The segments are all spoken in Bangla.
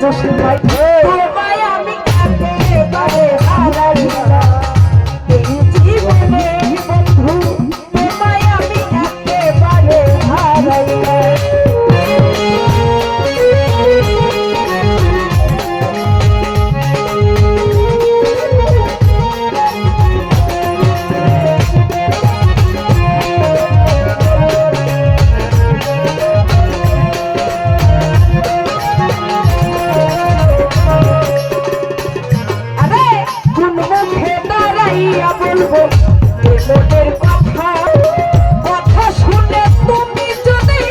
জসিম ভাই তোমায় আমি একেবারে হারাইলাম এই জীবনে বন্ধু তোমায় আমি একেবারে হারাইলাম বলবো মনের কথা কথা শুনে তুমি যদি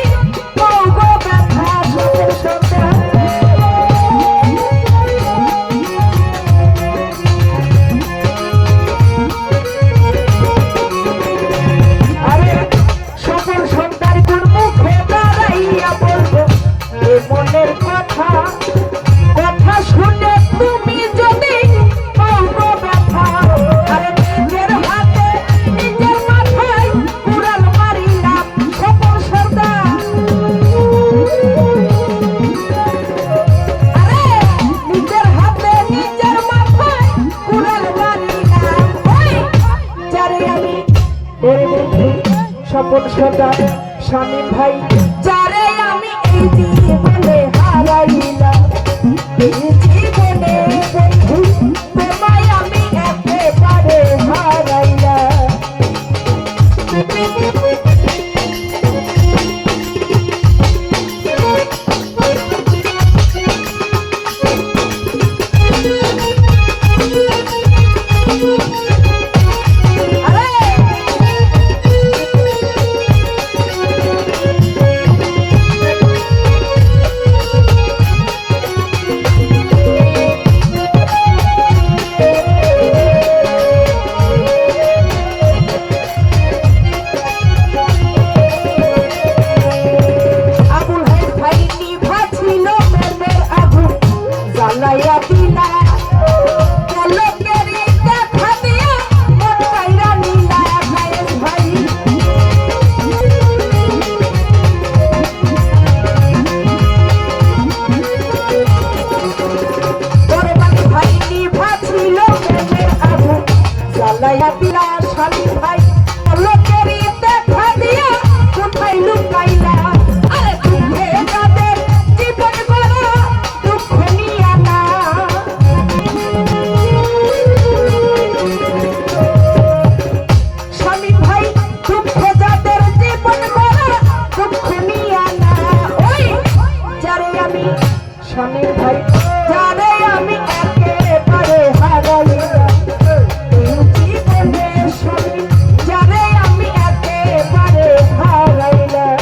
মগো ব্যথা সুখের সন্ধ্যা আরে সকল সন্তান তোর মুখে দাঁড়াইয়া বলবো মনের কথা কথা শুনে তুমি যদি মগো ব্যথা স্বপন সর্দার শামীম ভাই যারে আমি এই জীবনে হারাইলাম এই জীবনে বন্ধু তোমায় আমি একেবারে হারাইলাম শামীম ভাই লোকেরই দেখা দিয়া কোথায় লুকাইলা আরে দুঃখে যাদের জীবন গড়া দুঃখ নিয়া না শামীম ভাই দুঃখ যাদের জীবন গড়া দুঃখ নিয়া না ওই যারে আমি শামীম ভাই যারে আমি একেবারে হারাইলাম যারে আমি একেবারে হারাইলাম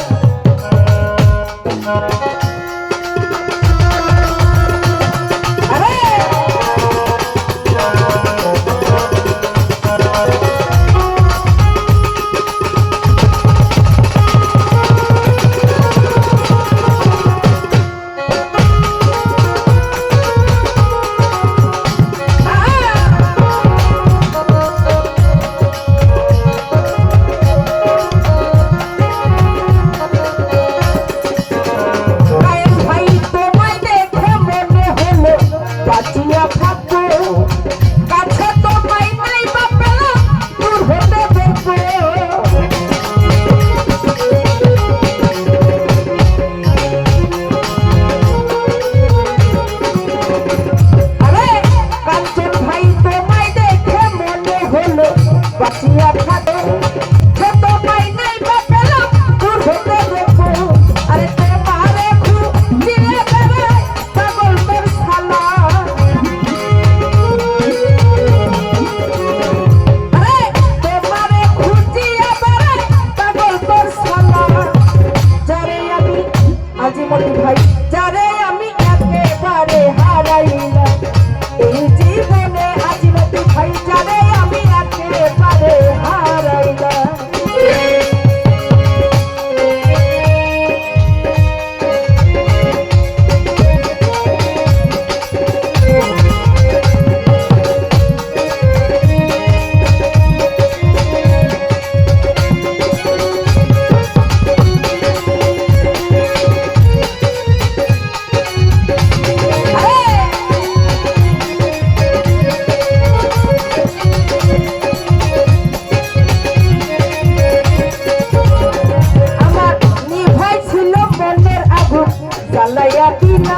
জ্বালাইয়া দিলা